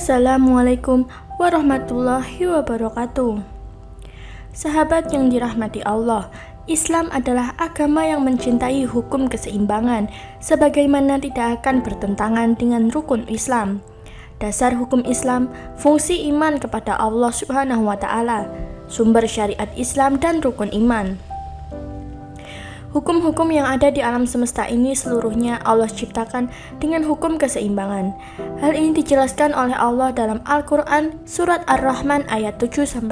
Assalamualaikum warahmatullahi wabarakatuh. Sahabat yang dirahmati Allah, Islam adalah agama yang mencintai hukum keseimbangan, sebagaimana tidak akan bertentangan dengan rukun Islam. Dasar hukum Islam, fungsi iman kepada Allah Subhanahu wa Ta'ala, sumber syariat Islam, dan rukun iman. Hukum-hukum yang ada di alam semesta ini seluruhnya Allah ciptakan dengan hukum keseimbangan. Hal ini dijelaskan oleh Allah dalam Al-Quran Surat Ar-Rahman ayat 7-9.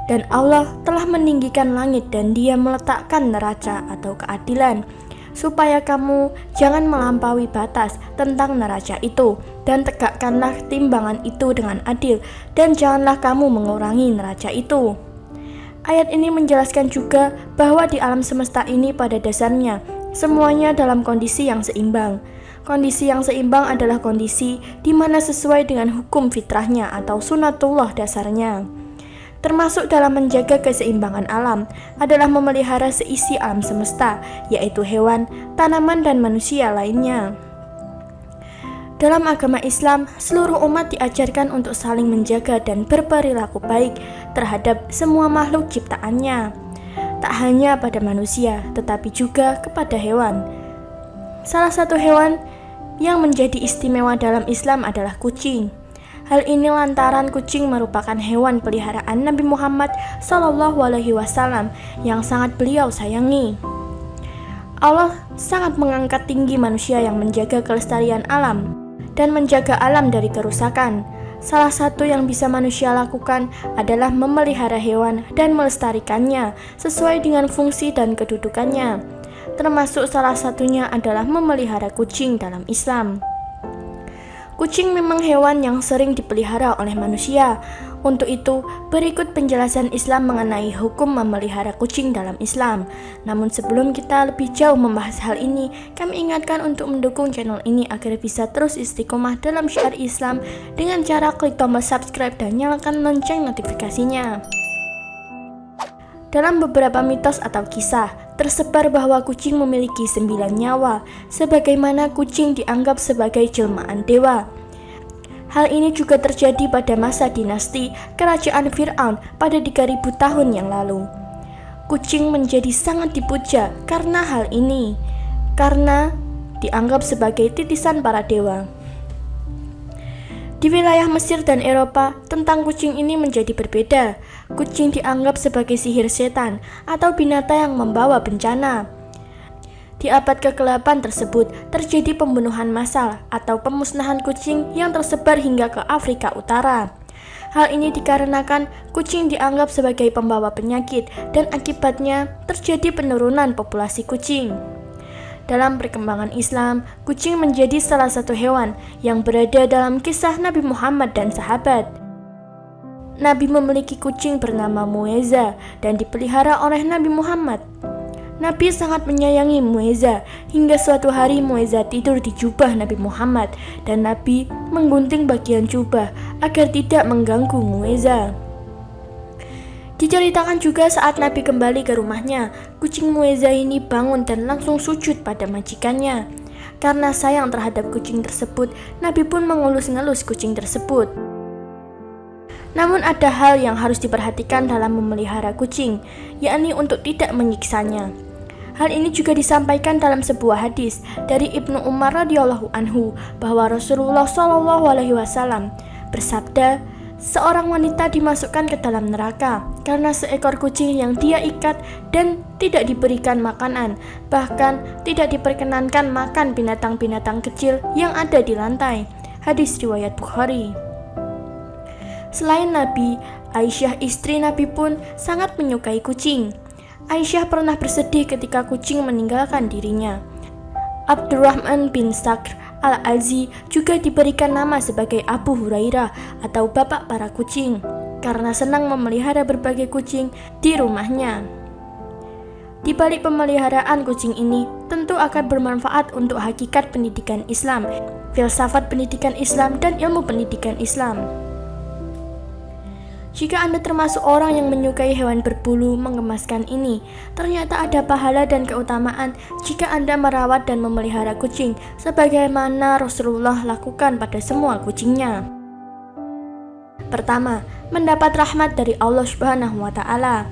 Dan Allah telah meninggikan langit dan Dia meletakkan neraca atau keadilan, supaya kamu jangan melampaui batas tentang neraca itu, dan tegakkanlah timbangan itu dengan adil, dan janganlah kamu mengurangi neraca itu. Ayat ini menjelaskan juga bahwa di alam semesta ini pada dasarnya semuanya dalam kondisi yang seimbang. Kondisi yang seimbang adalah kondisi di mana sesuai dengan hukum fitrahnya atau sunatullah dasarnya. Termasuk dalam menjaga keseimbangan alam adalah memelihara seisi alam semesta, yaitu hewan, tanaman, dan manusia lainnya. Dalam agama Islam, seluruh umat diajarkan untuk saling menjaga dan berperilaku baik terhadap semua makhluk ciptaannya. Tak hanya pada manusia, tetapi juga kepada hewan. Salah satu hewan yang menjadi istimewa dalam Islam adalah kucing. Hal ini lantaran kucing merupakan hewan peliharaan Nabi Muhammad SAW yang sangat beliau sayangi. Allah sangat mengangkat tinggi manusia yang menjaga kelestarian alam dan menjaga alam dari kerusakan. Salah satu yang bisa manusia lakukan adalah memelihara hewan dan melestarikannya sesuai dengan fungsi dan kedudukannya. Termasuk salah satunya adalah memelihara kucing dalam Islam. Kucing memang hewan yang sering dipelihara oleh manusia. Untuk itu, berikut penjelasan Islam mengenai hukum memelihara kucing dalam Islam. Namun sebelum kita lebih jauh membahas hal ini, kami ingatkan untuk mendukung channel ini agar bisa terus istiqomah dalam syiar Islam dengan cara klik tombol subscribe dan nyalakan lonceng notifikasinya. Dalam beberapa mitos atau kisah, tersebar bahwa kucing memiliki 9 nyawa, sebagaimana kucing dianggap sebagai jelmaan dewa. Hal ini juga terjadi pada masa dinasti kerajaan Fir'aun pada 3000 tahun yang lalu. Kucing menjadi sangat dipuja karena hal ini, karena dianggap sebagai titisan para dewa. Di wilayah Mesir dan Eropa, tentang kucing ini menjadi berbeda. Kucing dianggap sebagai sihir setan atau binatang yang membawa bencana. Di abad ke-8 tersebut, terjadi pembunuhan massal atau pemusnahan kucing yang tersebar hingga ke Afrika Utara. Hal ini dikarenakan kucing dianggap sebagai pembawa penyakit dan akibatnya terjadi penurunan populasi kucing. Dalam perkembangan Islam, kucing menjadi salah satu hewan yang berada dalam kisah Nabi Muhammad dan sahabat. Nabi memiliki kucing bernama Mueza dan dipelihara oleh Nabi Muhammad. Nabi sangat menyayangi Mueza hingga suatu hari Mueza tidur di jubah Nabi Muhammad dan Nabi menggunting bagian jubah agar tidak mengganggu Mueza. Diceritakan juga saat Nabi kembali ke rumahnya, kucing Mueza ini bangun dan langsung sujud pada majikannya. Karena sayang terhadap kucing tersebut, Nabi pun mengelus-ngelus kucing tersebut. Namun ada hal yang harus diperhatikan dalam memelihara kucing, yakni untuk tidak menyiksanya. Hal ini juga disampaikan dalam sebuah hadis dari Ibnu Umar radhiyallahu anhu bahwa Rasulullah SAW bersabda, seorang wanita dimasukkan ke dalam neraka karena seekor kucing yang dia ikat dan tidak diberikan makanan, bahkan tidak diperkenankan makan binatang-binatang kecil yang ada di lantai. Hadis riwayat Bukhari. Selain Nabi, Aisyah istri Nabi pun sangat menyukai kucing. Aisyah pernah bersedih ketika kucing meninggalkan dirinya. Abdurrahman bin Sakhr Al-Azi juga diberikan nama sebagai Abu Hurairah atau bapak para kucing karena senang memelihara berbagai kucing di rumahnya. Di balik pemeliharaan kucing ini tentu akan bermanfaat untuk hakikat pendidikan Islam, filsafat pendidikan Islam, dan ilmu pendidikan Islam. Jika Anda termasuk orang yang menyukai hewan berbulu mengemaskan ini, ternyata ada pahala dan keutamaan jika Anda merawat dan memelihara kucing sebagaimana Rasulullah lakukan pada semua kucingnya. Pertama, mendapat rahmat dari Allah Subhanahu wa Ta'ala.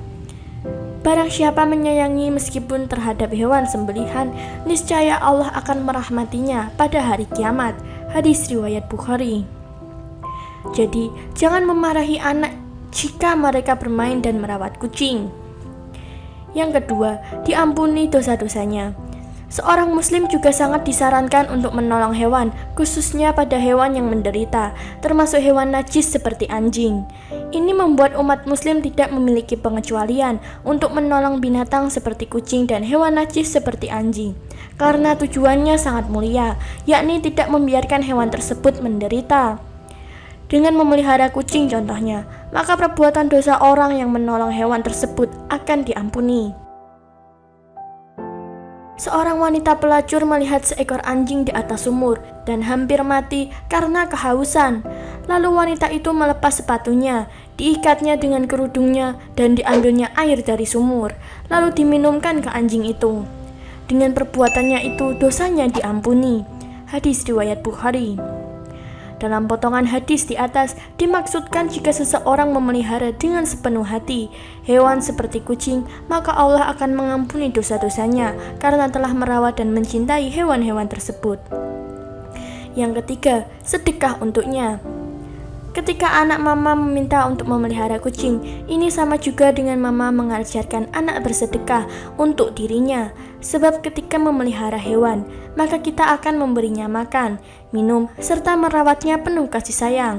Barang siapa menyayangi meskipun terhadap hewan sembelihan, niscaya Allah akan merahmatinya pada hari kiamat. Hadis riwayat Bukhari. Jadi, jangan memarahi anak jika mereka bermain dan merawat kucing. Yang kedua, diampuni dosa-dosanya. Seorang muslim juga sangat disarankan untuk menolong hewan, khususnya pada hewan yang menderita, termasuk hewan najis seperti anjing. Ini membuat umat muslim tidak memiliki pengecualian untuk menolong binatang seperti kucing dan hewan najis seperti anjing, karena tujuannya sangat mulia, yakni tidak membiarkan hewan tersebut menderita. Dengan memelihara kucing contohnya, maka perbuatan dosa orang yang menolong hewan tersebut akan diampuni. Seorang wanita pelacur melihat seekor anjing di atas sumur dan hampir mati karena kehausan. Lalu wanita itu melepas sepatunya, diikatnya dengan kerudungnya dan diambilnya air dari sumur, lalu diminumkan ke anjing itu. Dengan perbuatannya itu dosanya diampuni. Hadis riwayat Bukhari. Dalam potongan hadis di atas dimaksudkan jika seseorang memelihara dengan sepenuh hati hewan seperti kucing, maka Allah akan mengampuni dosa-dosanya karena telah merawat dan mencintai hewan-hewan tersebut. Yang ketiga, sedekah untuknya. Ketika anak mama meminta untuk memelihara kucing, ini sama juga dengan mama mengajarkan anak bersedekah untuk dirinya. Sebab ketika memelihara hewan, maka kita akan memberinya makan, minum, serta merawatnya penuh kasih sayang.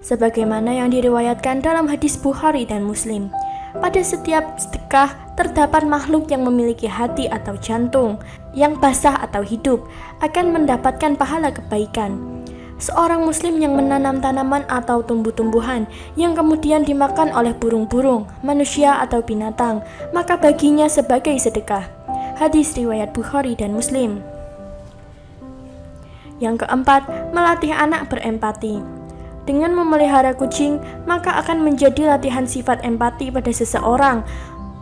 Sebagaimana yang diriwayatkan dalam hadis Bukhari dan Muslim, pada setiap sedekah terdapat makhluk yang memiliki hati atau jantung, yang basah atau hidup, akan mendapatkan pahala kebaikan. Seorang muslim yang menanam tanaman atau tumbuh-tumbuhan yang kemudian dimakan oleh burung-burung, manusia atau binatang, maka baginya sebagai sedekah. Hadis riwayat Bukhari dan Muslim. Yang keempat, melatih anak berempati. Dengan memelihara kucing, maka akan menjadi latihan sifat empati pada seseorang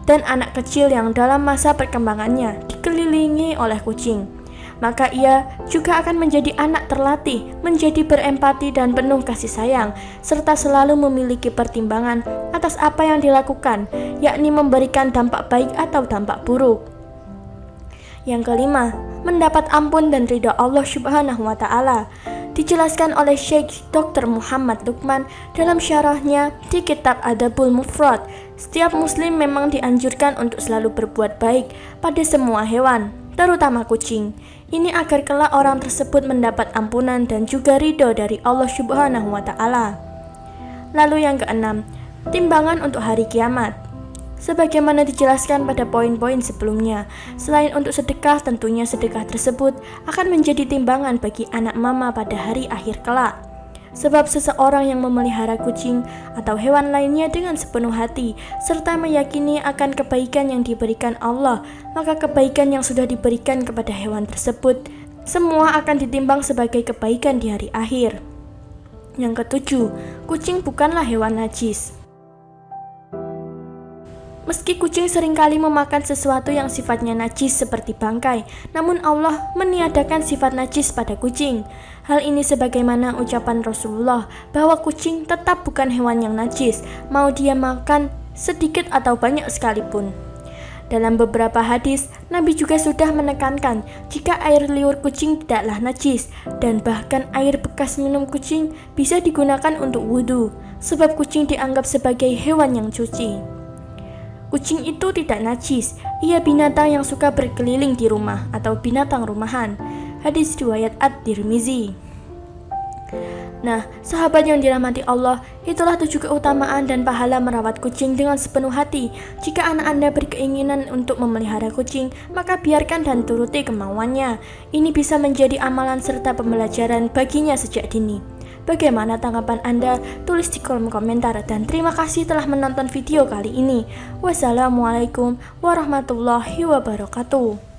dan anak kecil yang dalam masa perkembangannya dikelilingi oleh kucing. Maka ia juga akan menjadi anak terlatih, menjadi berempati dan penuh kasih sayang, serta selalu memiliki pertimbangan atas apa yang dilakukan, yakni memberikan dampak baik atau dampak buruk. Yang kelima, mendapat ampun dan ridha Allah Subhanahu wa Ta'ala. Dijelaskan oleh Syekh Dr. Muhammad Luqman dalam syarahnya di kitab Adabul Mufrad, setiap muslim memang dianjurkan untuk selalu berbuat baik pada semua hewan, terutama kucing. Ini agar kelak orang tersebut mendapat ampunan dan juga ridho dari Allah Subhanahu wa Ta'ala. Lalu yang keenam, timbangan untuk hari kiamat. Sebagaimana dijelaskan pada poin-poin sebelumnya, selain untuk sedekah, tentunya sedekah tersebut akan menjadi timbangan bagi anak mama pada hari akhir kelak. Sebab seseorang yang memelihara kucing atau hewan lainnya dengan sepenuh hati, serta meyakini akan kebaikan yang diberikan Allah, maka kebaikan yang sudah diberikan kepada hewan tersebut, semua akan ditimbang sebagai kebaikan di hari akhir. Yang ketujuh, kucing bukanlah hewan najis. Meski kucing seringkali memakan sesuatu yang sifatnya najis seperti bangkai, namun Allah meniadakan sifat najis pada kucing. Hal ini sebagaimana ucapan Rasulullah bahwa kucing tetap bukan hewan yang najis, mau dia makan sedikit atau banyak sekalipun. Dalam beberapa hadis, Nabi juga sudah menekankan jika air liur kucing tidaklah najis, dan bahkan air bekas minum kucing bisa digunakan untuk wudhu, sebab kucing dianggap sebagai hewan yang suci. Kucing itu tidak najis, ia binatang yang suka berkeliling di rumah atau binatang rumahan. Hadis riwayat At-Tirmizi. Nah, sahabat yang dirahmati Allah, itulah 7 keutamaan dan pahala merawat kucing dengan sepenuh hati. Jika anak Anda berkeinginan untuk memelihara kucing, maka biarkan dan turuti kemauannya. Ini bisa menjadi amalan serta pembelajaran baginya sejak dini. Bagaimana tanggapan Anda? Tulis di kolom komentar, dan terima kasih telah menonton video kali ini. Wassalamualaikum warahmatullahi wabarakatuh.